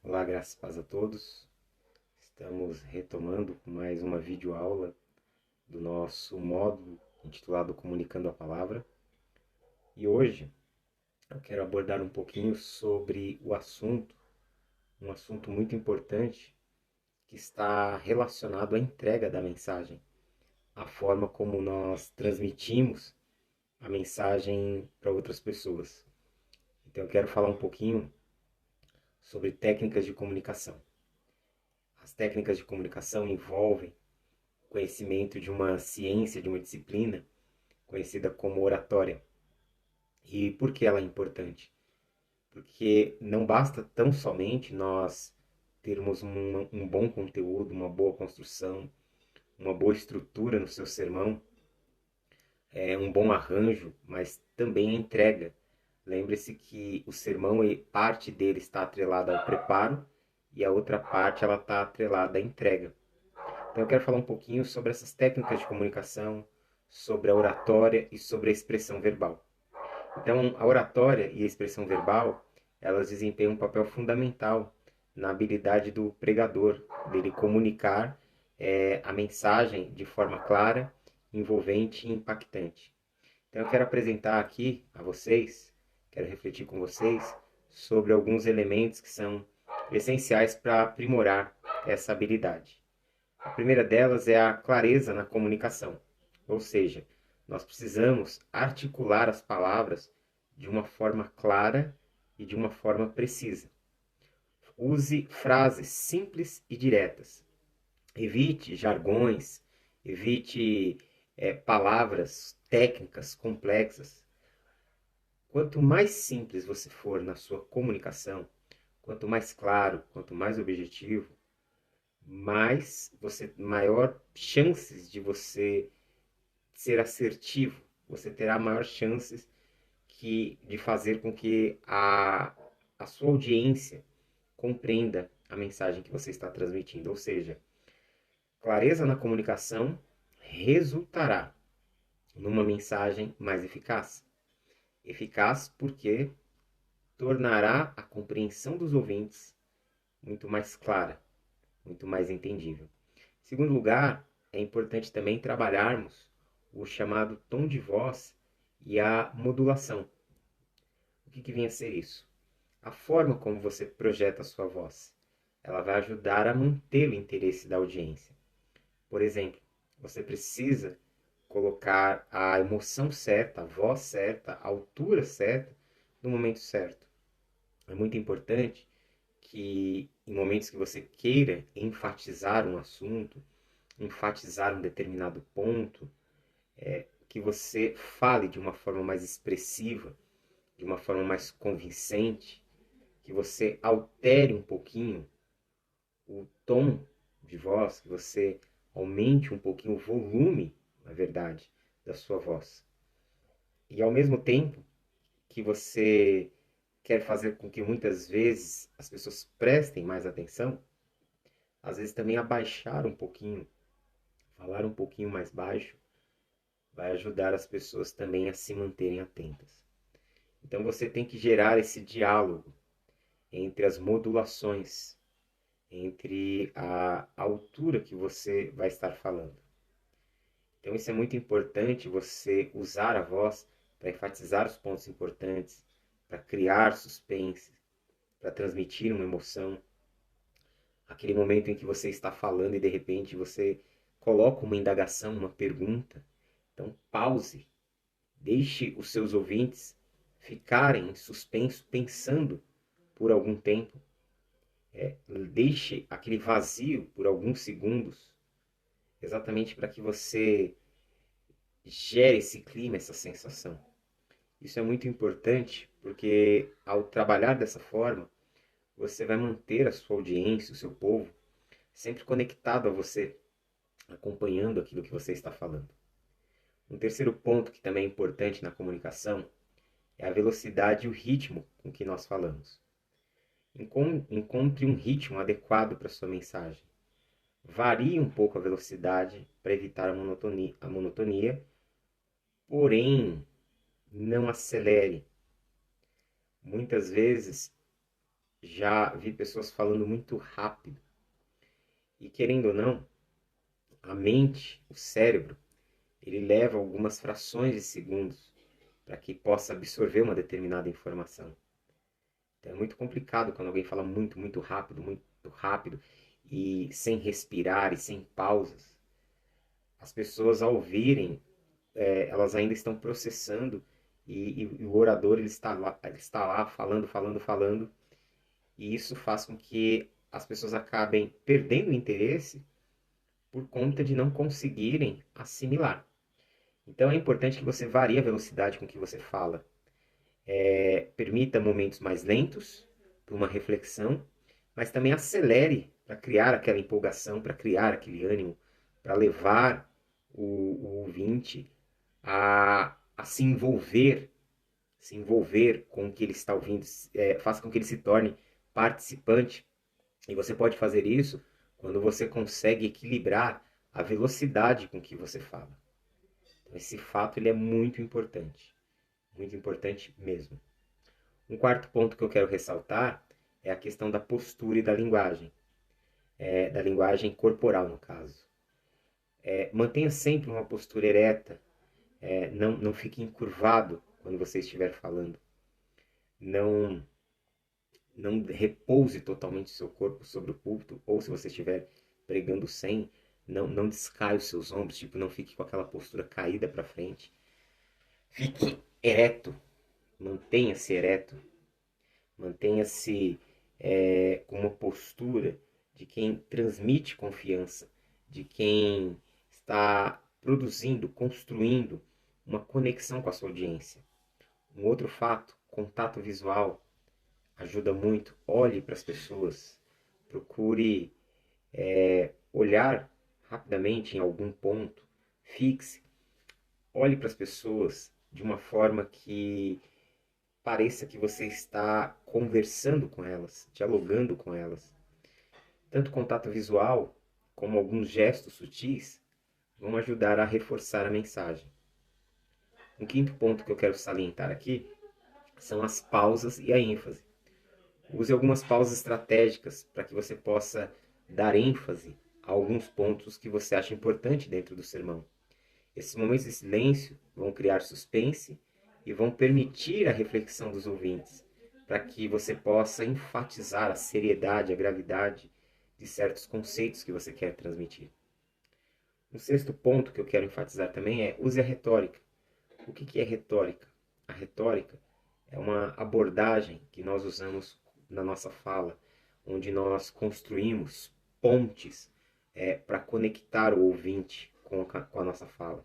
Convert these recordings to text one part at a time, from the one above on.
Olá, graças e paz a todos. Estamos retomando com mais uma videoaula do nosso módulo intitulado Comunicando a Palavra. E hoje eu quero abordar um pouquinho sobre um assunto muito importante que está relacionado à entrega da mensagem, a forma como nós transmitimos a mensagem para outras pessoas. Então eu quero falar um pouquinho sobre técnicas de comunicação. As técnicas de comunicação envolvem conhecimento de uma ciência, de uma disciplina conhecida como oratória. E por que ela é importante? Porque não basta tão somente nós termos um bom conteúdo, uma boa construção, uma boa estrutura no seu sermão, um bom arranjo, mas também a entrega. Lembre-se que o sermão, parte dele está atrelada ao preparo e a outra parte ela está atrelada à entrega. Então eu quero falar um pouquinho sobre essas técnicas de comunicação, sobre a oratória e sobre a expressão verbal. Então, a oratória e a expressão verbal, elas desempenham um papel fundamental na habilidade do pregador, dele comunicar a mensagem de forma clara, envolvente e impactante. Então, eu quero apresentar aqui a vocês, quero refletir com vocês sobre alguns elementos que são essenciais para aprimorar essa habilidade. A primeira delas é a clareza na comunicação, ou seja, nós precisamos articular as palavras de uma forma clara e de uma forma precisa. Use frases simples e diretas. Evite jargões, evite palavras técnicas complexas. Quanto mais simples você for na sua comunicação, quanto mais claro, quanto mais objetivo, maior chances de você ser assertivo, você terá maior chances de fazer com que a sua audiência compreenda a mensagem que você está transmitindo. Ou seja, clareza na comunicação resultará numa mensagem mais eficaz. Eficaz porque tornará a compreensão dos ouvintes muito mais clara, muito mais entendível. Em segundo lugar, é importante também trabalharmos o chamado tom de voz e a modulação. O que vem a ser isso? A forma como você projeta a sua voz. Ela vai ajudar a manter o interesse da audiência. Por exemplo, você precisa colocar a emoção certa, a voz certa, a altura certa, no momento certo. É muito importante que em momentos que você queira enfatizar um assunto, enfatizar um determinado ponto, que você fale de uma forma mais expressiva, de uma forma mais convincente, que você altere um pouquinho o tom de voz, que você aumente um pouquinho o volume, na verdade, da sua voz. E ao mesmo tempo que você quer fazer com que muitas vezes as pessoas prestem mais atenção, às vezes também abaixar um pouquinho, falar um pouquinho mais baixo, vai ajudar as pessoas também a se manterem atentas. Então você tem que gerar esse diálogo entre as modulações, entre a altura que você vai estar falando. Então isso é muito importante, você usar a voz para enfatizar os pontos importantes, para criar suspense, para transmitir uma emoção. Aquele momento em que você está falando e de repente você coloca uma indagação, uma pergunta. Então pause, deixe os seus ouvintes ficarem em suspenso, pensando por algum tempo. Deixe aquele vazio por alguns segundos, exatamente para que você gere esse clima, essa sensação. Isso é muito importante porque ao trabalhar dessa forma, você vai manter a sua audiência, o seu povo, sempre conectado a você, acompanhando aquilo que você está falando. Um terceiro ponto que também é importante na comunicação é a velocidade e o ritmo com que nós falamos. Encontre um ritmo adequado para a sua mensagem. Varie um pouco a velocidade para evitar a monotonia, porém não acelere. Muitas vezes já vi pessoas falando muito rápido. E querendo ou não, a mente, o cérebro, ele leva algumas frações de segundos para que possa absorver uma determinada informação. Então é muito complicado quando alguém fala muito rápido e sem respirar e sem pausas. As pessoas ao ouvirem, elas ainda estão processando e o orador ele está lá falando, e isso faz com que as pessoas acabem perdendo o interesse por conta de não conseguirem assimilar. Então é importante que você varie a velocidade com que você fala. Permita momentos mais lentos para uma reflexão, mas também acelere para criar aquela empolgação, para criar aquele ânimo, para levar o ouvinte a se envolver com o que ele está ouvindo, faça com que ele se torne participante. E você pode fazer isso quando você consegue equilibrar a velocidade com que você fala. Então, esse fato ele é muito importante mesmo. Um quarto ponto que eu quero ressaltar é a questão da postura e da linguagem corporal no caso. Mantenha sempre uma postura ereta, não fique encurvado quando você estiver falando, não, não repouse totalmente o seu corpo sobre o púlpito, ou se você estiver pregando sem, não descaia os seus ombros, tipo, não fique com aquela postura caída para frente. Fique ereto, mantenha-se ereto, mantenha-se com uma postura de quem transmite confiança, de quem está produzindo, construindo uma conexão com a sua audiência. Um outro fato, contato visual, ajuda muito. Olhe para as pessoas, procure olhar rapidamente em algum ponto, fixe, olhe para as pessoas de uma forma que pareça que você está conversando com elas, dialogando com elas. Tanto contato visual como alguns gestos sutis vão ajudar a reforçar a mensagem. Um quinto ponto que eu quero salientar aqui são as pausas e a ênfase. Use algumas pausas estratégicas para que você possa dar ênfase a alguns pontos que você acha importante dentro do sermão. Esses momentos de silêncio vão criar suspense e vão permitir a reflexão dos ouvintes, para que você possa enfatizar a seriedade, a gravidade de certos conceitos que você quer transmitir. Um sexto ponto que eu quero enfatizar também é use a retórica. O que é retórica? A retórica é uma abordagem que nós usamos na nossa fala, onde nós construímos pontes para conectar o ouvinte com a nossa fala.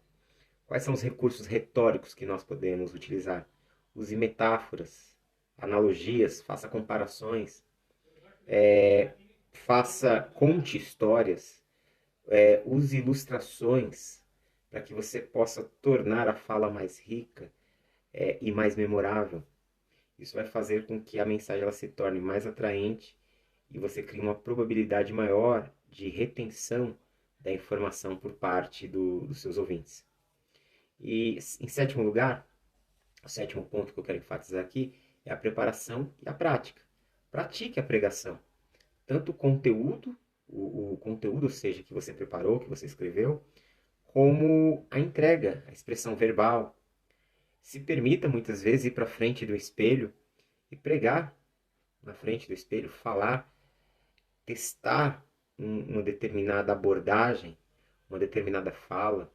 Quais são os recursos retóricos que nós podemos utilizar? Use metáforas, analogias, faça comparações, conte histórias, use ilustrações para que você possa tornar a fala mais rica e mais memorável. Isso vai fazer com que a mensagem ela se torne mais atraente e você crie uma probabilidade maior de retenção da informação por parte dos seus ouvintes. E em sétimo lugar, o sétimo ponto que eu quero enfatizar aqui é a preparação e a prática. Pratique a pregação. Tanto o conteúdo, o conteúdo, ou seja, que você preparou, que você escreveu, como a entrega, a expressão verbal. Se permita muitas vezes ir para frente do espelho e pregar na frente do espelho, falar, testar uma determinada abordagem, uma determinada fala,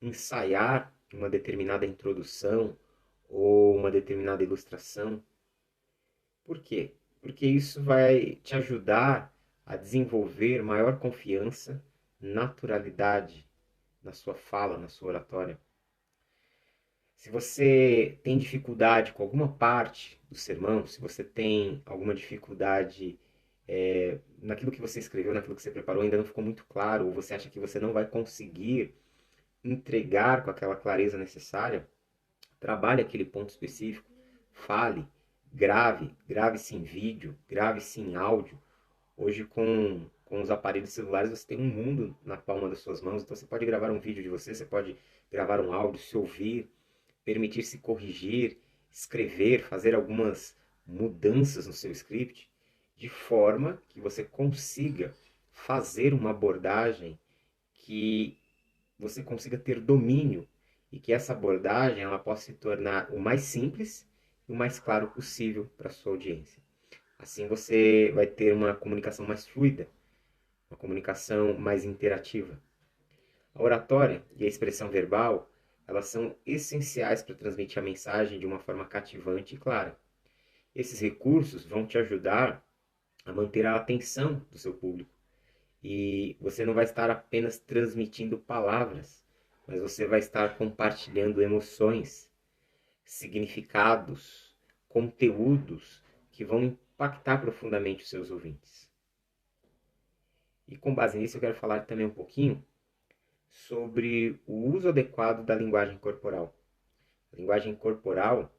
ensaiar uma determinada introdução ou uma determinada ilustração. Por quê? Porque isso vai te ajudar a desenvolver maior confiança, naturalidade na sua fala, na sua oratória. Se você tem dificuldade com alguma parte do sermão, se você tem alguma dificuldade naquilo que você escreveu, naquilo que você preparou, ainda não ficou muito claro, ou você acha que você não vai conseguir entregar com aquela clareza necessária, trabalhe aquele ponto específico, fale, grave-se em vídeo, grave-se em áudio. Hoje com os aparelhos celulares você tem um mundo na palma das suas mãos, então você pode gravar um vídeo de você pode gravar um áudio, se ouvir, permitir-se corrigir, escrever, fazer algumas mudanças no seu script. de forma que você consiga fazer uma abordagem que você consiga ter domínio e que essa abordagem ela possa se tornar o mais simples e o mais claro possível para a sua audiência. Assim você vai ter uma comunicação mais fluida, uma comunicação mais interativa. A oratória e a expressão verbal, elas são essenciais para transmitir a mensagem de uma forma cativante e clara. Esses recursos vão te ajudar a manter a atenção do seu público. E você não vai estar apenas transmitindo palavras, mas você vai estar compartilhando emoções, significados, conteúdos que vão impactar profundamente os seus ouvintes. E com base nisso eu quero falar também um pouquinho sobre o uso adequado da linguagem corporal. A linguagem corporal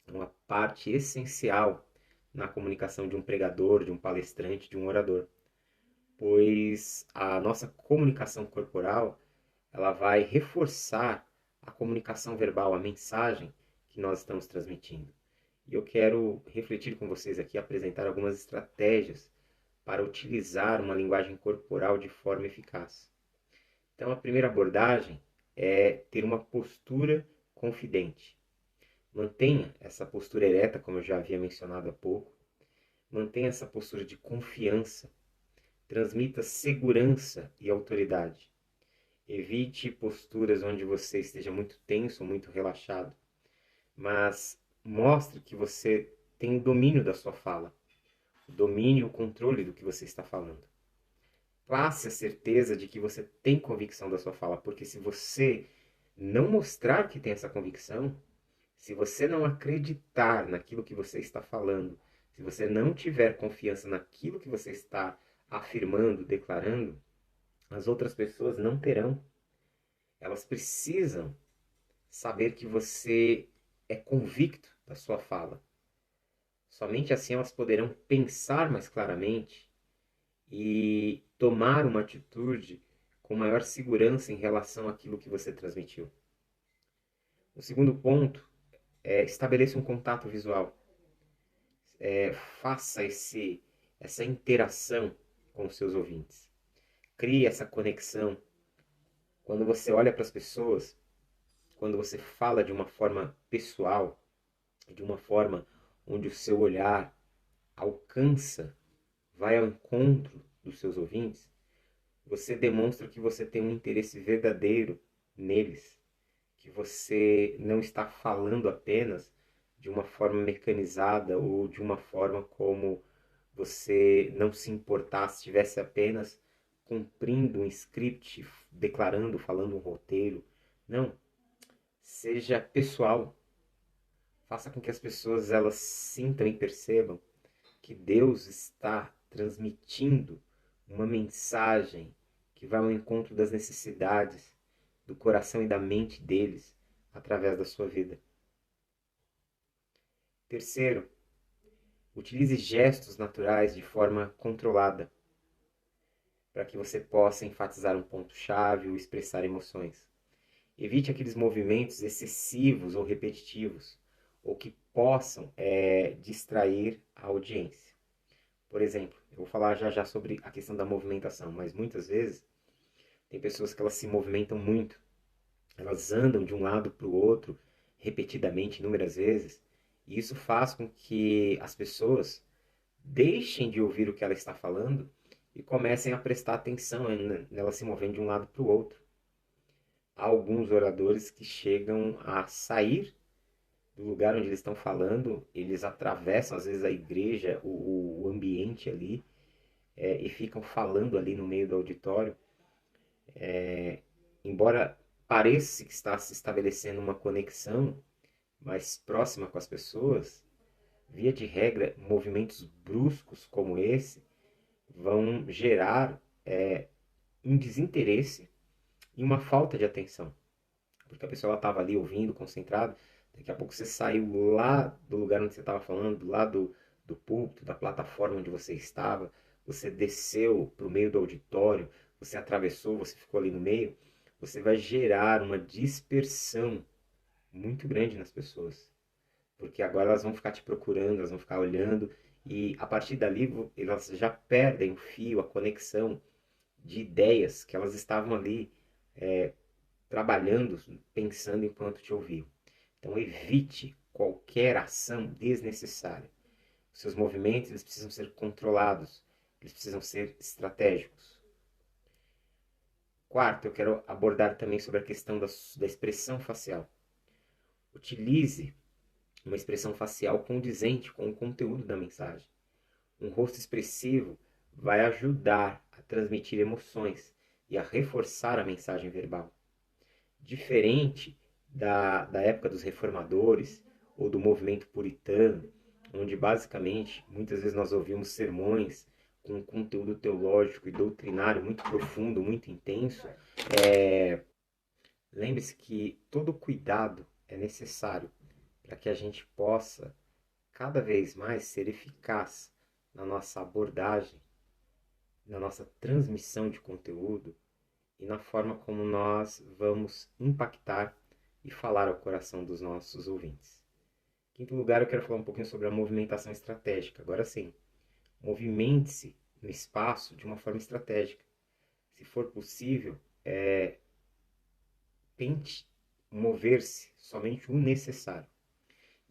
é uma parte essencial na comunicação de um pregador, de um palestrante, de um orador, pois a nossa comunicação corporal ela vai reforçar a comunicação verbal, a mensagem que nós estamos transmitindo. E eu quero refletir com vocês aqui, apresentar algumas estratégias para utilizar uma linguagem corporal de forma eficaz. Então, a primeira abordagem é ter uma postura confidente. Mantenha essa postura ereta, como eu já havia mencionado há pouco. Mantenha essa postura de confiança. Transmita segurança e autoridade. Evite posturas onde você esteja muito tenso, muito relaxado. Mas mostre que você tem o domínio da sua fala. O domínio e o controle do que você está falando. Passe a certeza de que você tem convicção da sua fala, porque se você não mostrar que tem essa convicção, se você não acreditar naquilo que você está falando, se você não tiver confiança naquilo que você está afirmando, declarando, as outras pessoas não terão. Elas precisam saber que você é convicto da sua fala. Somente assim elas poderão pensar mais claramente e tomar uma atitude com maior segurança em relação àquilo que você transmitiu. O segundo ponto é estabeleça um contato visual. Faça essa interação com os seus ouvintes. Crie essa conexão. Quando você olha para as pessoas, quando você fala de uma forma pessoal, de uma forma onde o seu olhar alcança, vai ao encontro dos seus ouvintes, você demonstra que você tem um interesse verdadeiro neles, que você não está falando apenas de uma forma mecanizada ou de uma forma como você não se importasse, estivesse apenas cumprindo um script, declarando, falando um roteiro. Não, seja pessoal. Faça com que as pessoas elas sintam e percebam que Deus está transmitindo uma mensagem que vai ao encontro das necessidades do coração e da mente deles através da sua vida. Terceiro, utilize gestos naturais de forma controlada, para que você possa enfatizar um ponto-chave ou expressar emoções. Evite aqueles movimentos excessivos ou repetitivos, ou que possam distrair a audiência. Por exemplo, eu vou falar já sobre a questão da movimentação, mas muitas vezes tem pessoas que elas se movimentam muito. Elas andam de um lado para o outro repetidamente, inúmeras vezes, e isso faz com que as pessoas deixem de ouvir o que ela está falando e comecem a prestar atenção nela se movendo de um lado para o outro. Há alguns oradores que chegam a sair do lugar onde eles estão falando, eles atravessam às vezes a igreja, o ambiente ali, e ficam falando ali no meio do auditório. Embora pareça que está se estabelecendo uma conexão mais próxima com as pessoas, via de regra, movimentos bruscos como esse vão gerar um desinteresse e uma falta de atenção. Porque a pessoa estava ali ouvindo, concentrada, daqui a pouco você saiu lá do lugar onde você estava falando, lá do púlpito, da plataforma onde você estava, você desceu para o meio do auditório, você atravessou, você ficou ali no meio, você vai gerar uma dispersão muito grande nas pessoas. Porque agora elas vão ficar te procurando, elas vão ficar olhando E a partir dali elas já perdem o fio, a conexão de ideias que elas estavam ali trabalhando, pensando enquanto te ouviam. Então evite qualquer ação desnecessária. Os seus movimentos eles precisam ser controlados, eles precisam ser estratégicos. Quarto, eu quero abordar também sobre a questão da expressão facial. Utilize uma expressão facial condizente com o conteúdo da mensagem. Um rosto expressivo vai ajudar a transmitir emoções e a reforçar a mensagem verbal. Diferente da época dos reformadores ou do movimento puritano, onde basicamente muitas vezes nós ouvimos sermões com um conteúdo teológico e doutrinário muito profundo, muito intenso. Lembre-se que todo cuidado é necessário para que a gente possa cada vez mais ser eficaz na nossa abordagem, na nossa transmissão de conteúdo e na forma como nós vamos impactar e falar ao coração dos nossos ouvintes. Em quinto lugar, eu quero falar um pouquinho sobre a movimentação estratégica. Agora sim, movimente-se no espaço de uma forma estratégica. Se for possível, tente mover-se somente o necessário.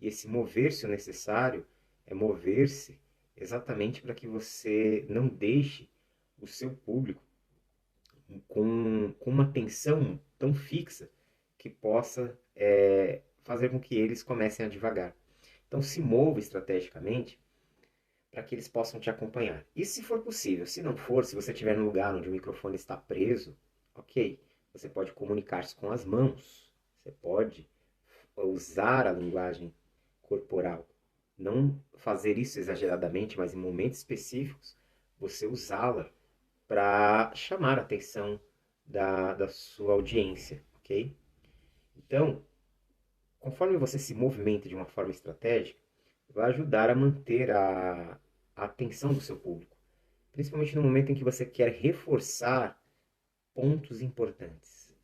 E esse mover-se o necessário é mover-se exatamente para que você não deixe o seu público com uma atenção tão fixa que possa fazer com que eles comecem a divagar. Então se mova estrategicamente para que eles possam te acompanhar. E se for possível, se não for, se você estiver num lugar onde o microfone está preso, ok, você pode comunicar-se com as mãos, você pode usar a linguagem corporal. Não fazer isso exageradamente, mas em momentos específicos, você usá-la para chamar a atenção da sua audiência, ok? Então, conforme você se movimenta de uma forma estratégica, vai ajudar a manter a atenção do seu público, principalmente no momento em que você quer reforçar pontos importantes.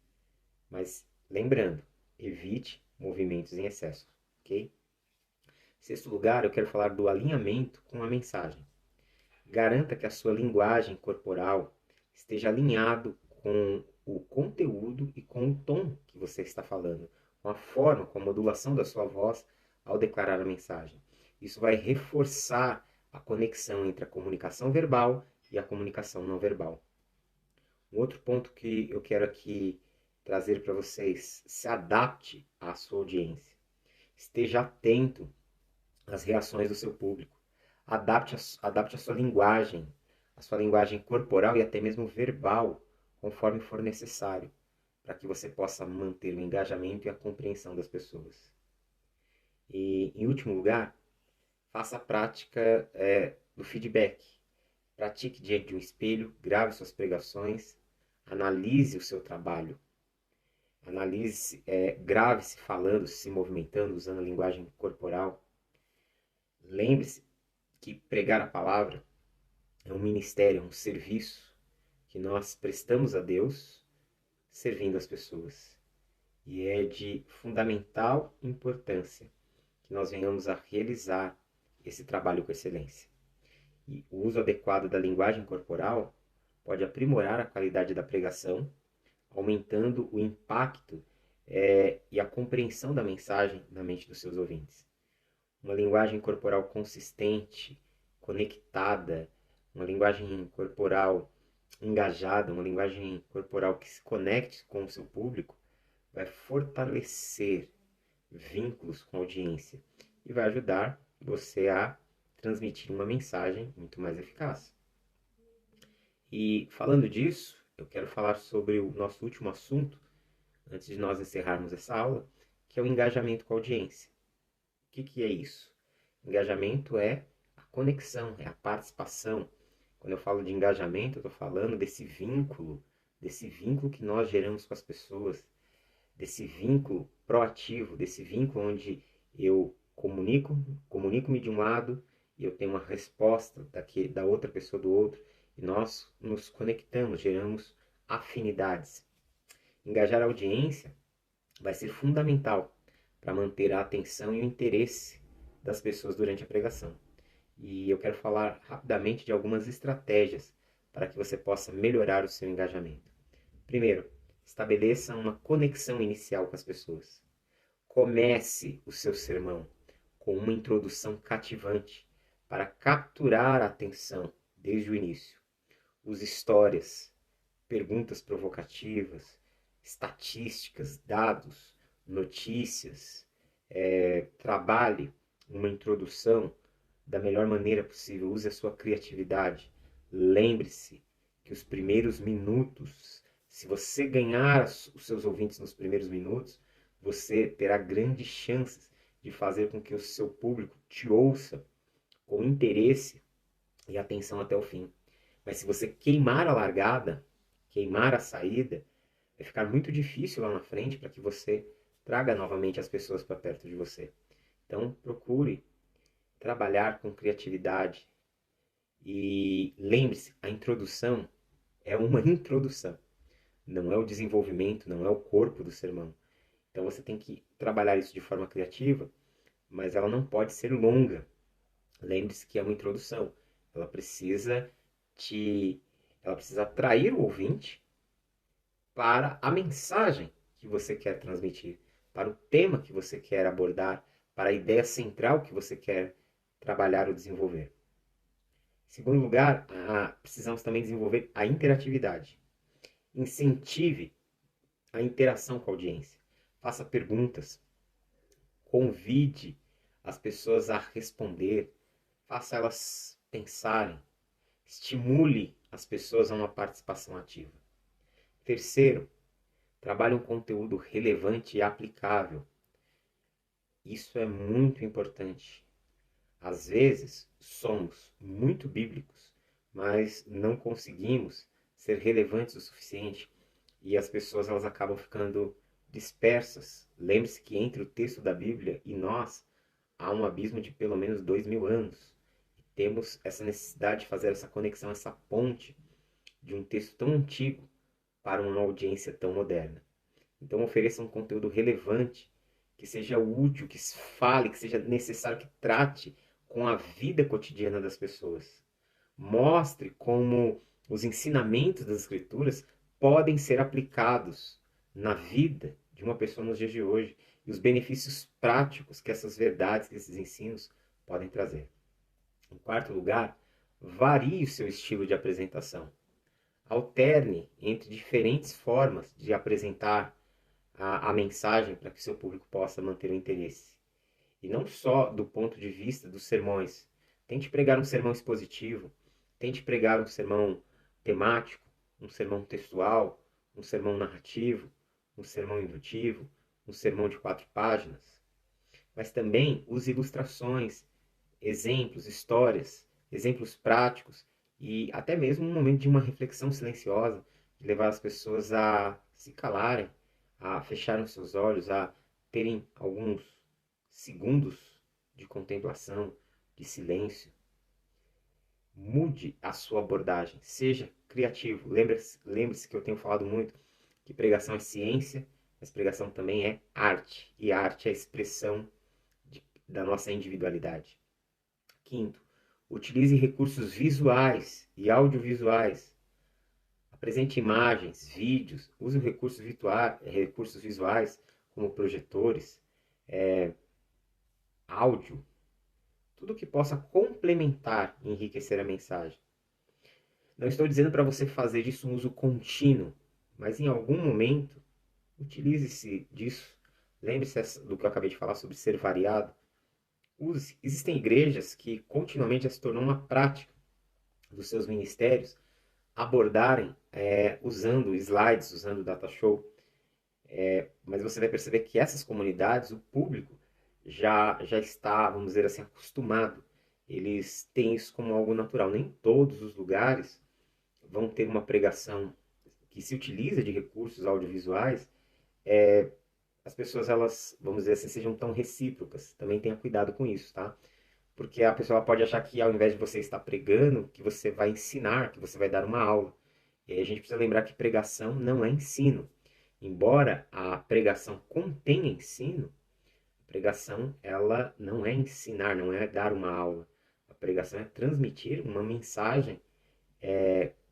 Mas lembrando, evite movimentos em excesso, ok? Sexto lugar, eu quero falar do alinhamento com a mensagem. Garanta que a sua linguagem corporal esteja alinhado com o conteúdo e com o tom que você está falando, com a forma, com a modulação da sua voz ao declarar a mensagem. Isso vai reforçar a conexão entre a comunicação verbal e a comunicação não verbal. Um outro ponto que eu quero aqui trazer para vocês: se adapte à sua audiência. Esteja atento às reações do seu público. Adapte a sua linguagem corporal e até mesmo verbal, conforme for necessário, para que você possa manter o engajamento e a compreensão das pessoas. E, em último lugar, faça a prática do feedback. Pratique diante de um espelho, grave suas pregações, analise o seu trabalho. Grave-se falando, se movimentando, usando a linguagem corporal. Lembre-se que pregar a palavra é um ministério, é um serviço que nós prestamos a Deus servindo as pessoas. E é de fundamental importância que nós venhamos a realizar esse trabalho com excelência. E o uso adequado da linguagem corporal pode aprimorar a qualidade da pregação, aumentando o impacto e a compreensão da mensagem na mente dos seus ouvintes. Uma linguagem corporal consistente, conectada, uma linguagem corporal engajada, uma linguagem corporal que se conecte com o seu público, vai fortalecer vínculos com a audiência e vai ajudar você a transmitir uma mensagem muito mais eficaz. E falando disso, eu quero falar sobre o nosso último assunto, antes de nós encerrarmos essa aula, que é o engajamento com a audiência. O que é isso? Engajamento é a conexão, é a participação. Quando eu falo de engajamento, eu estou falando desse vínculo que nós geramos com as pessoas, desse vínculo proativo, desse vínculo onde eu comunico-me de um lado e eu tenho uma resposta da outra pessoa do outro, e nós nos conectamos, geramos afinidades. Engajar a audiência vai ser fundamental para manter a atenção e o interesse das pessoas durante a pregação. E eu quero falar rapidamente de algumas estratégias para que você possa melhorar o seu engajamento. Primeiro, estabeleça uma conexão inicial com as pessoas. Comece o seu sermão com uma introdução cativante para capturar a atenção desde o início. Use histórias, perguntas provocativas, estatísticas, dados, notícias. Trabalhe uma introdução da melhor maneira possível. Use a sua criatividade. Lembre-se que os primeiros minutos, se você ganhar os seus ouvintes nos primeiros minutos, você terá grandes chances de fazer com que o seu público te ouça com interesse e atenção até o fim. Mas se você queimar a largada, queimar a saída, vai ficar muito difícil lá na frente para que você traga novamente as pessoas para perto de você. Então, procure trabalhar com criatividade e lembre-se, a introdução é uma introdução, não é o desenvolvimento, não é o corpo do sermão. Então você tem que trabalhar isso de forma criativa, mas ela não pode ser longa. Lembre-se que é uma introdução. Ela precisa te, ela precisa atrair o ouvinte para a mensagem que você quer transmitir, para o tema que você quer abordar, para a ideia central que você quer trabalhar ou desenvolver. Em segundo lugar, precisamos também desenvolver a interatividade. Incentive a interação com a audiência. Faça perguntas. Convide as pessoas a responder. Faça elas pensarem. Estimule as pessoas a uma participação ativa. Terceiro, trabalhe um conteúdo relevante e aplicável. Isso é muito importante. Às vezes, somos muito bíblicos, mas não conseguimos ser relevantes o suficiente e as pessoas elas acabam ficando dispersas. Lembre-se que entre o texto da Bíblia e nós há um abismo de pelo menos 2000 anos. E temos essa necessidade de fazer essa conexão, essa ponte de um texto tão antigo para uma audiência tão moderna. Então ofereça um conteúdo relevante, que seja útil, que fale, que seja necessário, que trate com a vida cotidiana das pessoas. Mostre como os ensinamentos das Escrituras podem ser aplicados na vida de uma pessoa nos dias de hoje e os benefícios práticos que essas verdades, que esses ensinos podem trazer. Em quarto lugar, varie o seu estilo de apresentação. Alterne entre diferentes formas de apresentar a mensagem para que seu público possa manter o interesse. E não só do ponto de vista dos sermões. Tente pregar um sermão expositivo, tente pregar um sermão temático, um sermão textual, um sermão narrativo, um sermão indutivo, um sermão de 4 páginas. Mas também use ilustrações, exemplos, histórias, exemplos práticos e até mesmo um momento de uma reflexão silenciosa, de levar as pessoas a se calarem, a fecharem os seus olhos, a terem alguns segundos de contemplação, de silêncio. Mude a sua abordagem, seja criativo. Lembre-se que eu tenho falado muito que pregação é ciência, mas pregação também é arte, e a arte é a expressão da nossa individualidade. Quinto, utilize recursos visuais e audiovisuais. Apresente imagens, vídeos, use recursos visuais como projetores, áudio, tudo que possa complementar e enriquecer a mensagem. Não estou dizendo para você fazer disso um uso contínuo, mas em algum momento, utilize-se disso. Lembre-se do que eu acabei de falar sobre ser variado. Existem igrejas que continuamente já se tornou uma prática dos seus ministérios abordarem usando slides, usando data show. Mas você vai perceber que essas comunidades, o público, já está, vamos dizer assim, acostumado. Eles têm isso como algo natural. Nem todos os lugares vão ter uma pregação que se utiliza de recursos audiovisuais. As pessoas, elas, vamos dizer assim, sejam tão recíprocas. Também tenha cuidado com isso, tá? Porque a pessoa pode achar que ao invés de você estar pregando, que você vai ensinar, que você vai dar uma aula. E aí a gente precisa lembrar que pregação não é ensino. Embora a pregação contenha ensino, a pregação ela não é ensinar, não é dar uma aula. A pregação é transmitir uma mensagem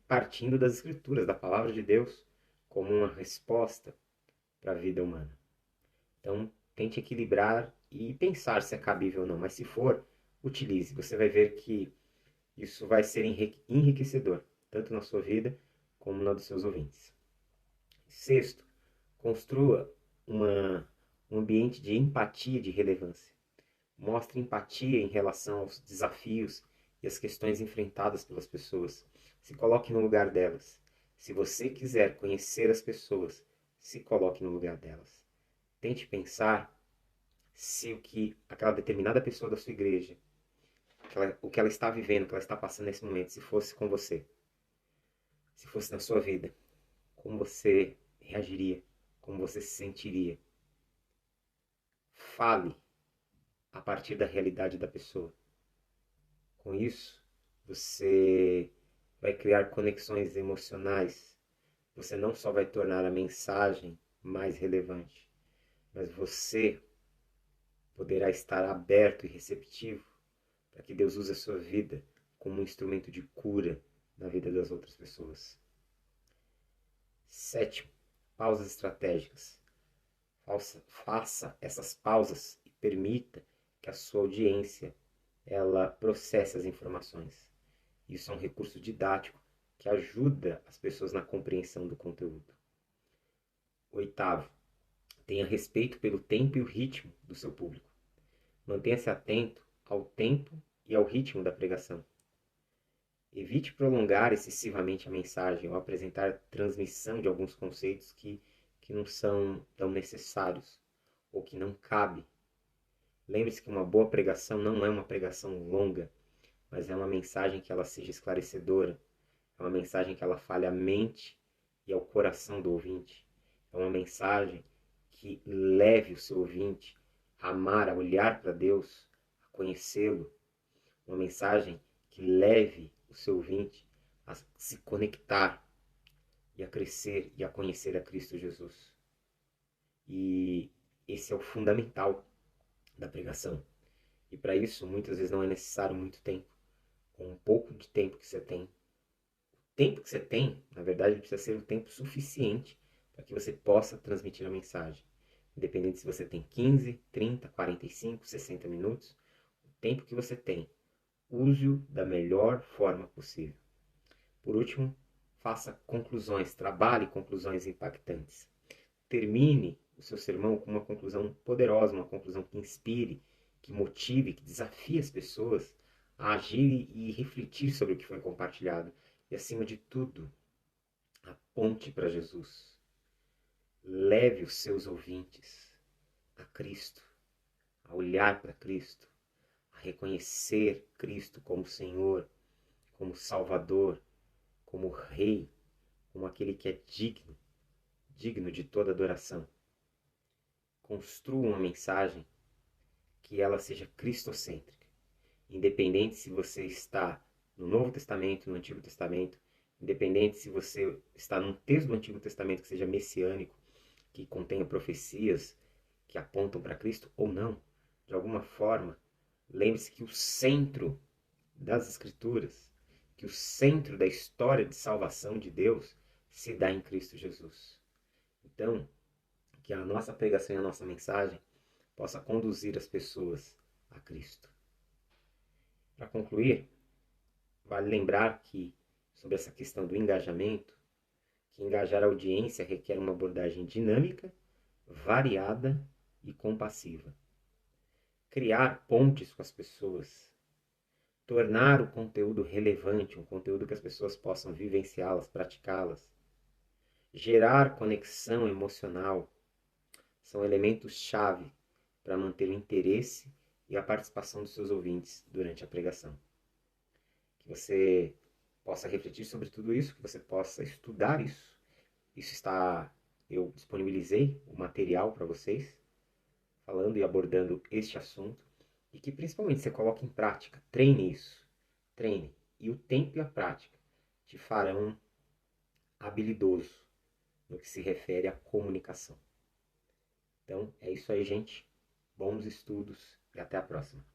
partindo das Escrituras, da Palavra de Deus, como uma resposta para a vida humana. Então, tente equilibrar e pensar se é cabível ou não, mas se for, utilize. Você vai ver que isso vai ser enriquecedor, tanto na sua vida como na dos seus ouvintes. Sexto, construa um ambiente de empatia e de relevância. Mostre empatia em relação aos desafios e às questões enfrentadas pelas pessoas. Se coloque no lugar delas. Se você quiser conhecer as pessoas, se coloque no lugar delas. Tente pensar se o que aquela determinada pessoa da sua igreja, o que ela está vivendo, o que ela está passando nesse momento, se fosse com você, se fosse na sua vida, como você reagiria, como você se sentiria. Fale a partir da realidade da pessoa. Com isso, você vai criar conexões emocionais. Você não só vai tornar a mensagem mais relevante, mas você poderá estar aberto e receptivo para que Deus use a sua vida como um instrumento de cura na vida das outras pessoas. Sétimo, pausas estratégicas. Faça essas pausas e permita que a sua audiência ela processe as informações. Isso é um recurso didático que ajuda as pessoas na compreensão do conteúdo. Oitavo, tenha respeito pelo tempo e o ritmo do seu público. Mantenha-se atento ao tempo e ao ritmo da pregação. Evite prolongar excessivamente a mensagem ou apresentar transmissão de alguns conceitos que não são tão necessários ou que não cabem. Lembre-se que uma boa pregação não é uma pregação longa, mas é uma mensagem que ela seja esclarecedora, é uma mensagem que ela fale à mente e ao coração do ouvinte, é uma mensagem que leve o seu ouvinte a amar, a olhar para Deus, a conhecê-lo, uma mensagem que leve o seu ouvinte a se conectar e a crescer e a conhecer a Cristo Jesus. E esse é o fundamental da pregação. E para isso, muitas vezes não é necessário muito tempo. Com um pouco de tempo que você tem, o tempo que você tem, na verdade, precisa ser o tempo suficiente para que você possa transmitir a mensagem. Independente se você tem 15, 30, 45, 60 minutos, o tempo que você tem, use-o da melhor forma possível. Por último, faça conclusões, trabalhe conclusões impactantes. Termine o seu sermão com uma conclusão poderosa, uma conclusão que inspire, que motive, que desafie as pessoas a agir e refletir sobre o que foi compartilhado. E, acima de tudo, aponte para Jesus. Leve os seus ouvintes a Cristo, a olhar para Cristo, a reconhecer Cristo como Senhor, como Salvador, como Rei, como aquele que é digno de toda adoração. Construa uma mensagem que ela seja cristocêntrica. Independente se você está no Novo Testamento, no Antigo Testamento, independente se você está num texto do Antigo Testamento que seja messiânico, que contenha profecias que apontam para Cristo ou não, de alguma forma, lembre-se que o centro das Escrituras, que o centro da história de salvação de Deus se dá em Cristo Jesus. Então, que a nossa pregação e a nossa mensagem possa conduzir as pessoas a Cristo. Para concluir, vale lembrar que, sobre essa questão do engajamento, que engajar a audiência requer uma abordagem dinâmica, variada e compassiva. Criar pontes com as pessoas, tornar o conteúdo relevante, um conteúdo que as pessoas possam vivenciá-las, praticá-las, gerar conexão emocional, são elementos-chave para manter o interesse e a participação dos seus ouvintes durante a pregação. Que você possa refletir sobre tudo isso, que você possa estudar isso. Eu disponibilizei o material para vocês, falando e abordando este assunto, e que principalmente você coloque em prática, treine isso, treine. E o tempo e a prática te farão habilidoso no que se refere à comunicação. Então, é isso aí, gente. Bons estudos e até a próxima.